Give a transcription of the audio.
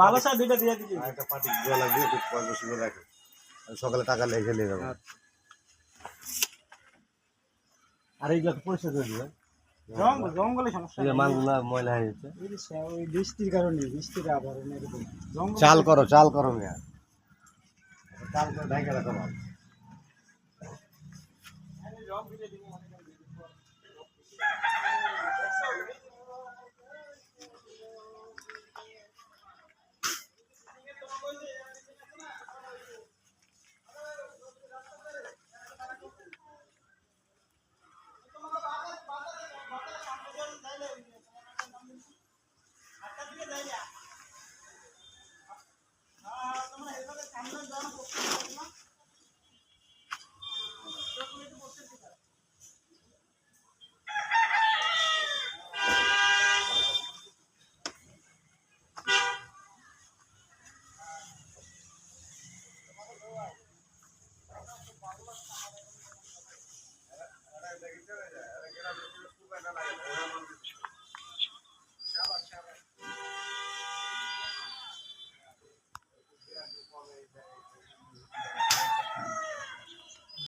ভালো স্যার দুইটা দিয়ে দিবি একটা পার্টি দেওয়া লাগবে একটু পয়সা করে রাখে সকালে টাকা লেগে নিয়ে যাবো আর এইগুলো পরিষ্কার করে দিবেন জঙ্গলে সমস্যা মালগুলা ময়লা হয়ে যাচ্ছে ওই বৃষ্টির কারণে বৃষ্টির আবার চাল করো মিয়া চাল করে ঢাকা রাখো মাল তোমরা এভাবে সামনে যাও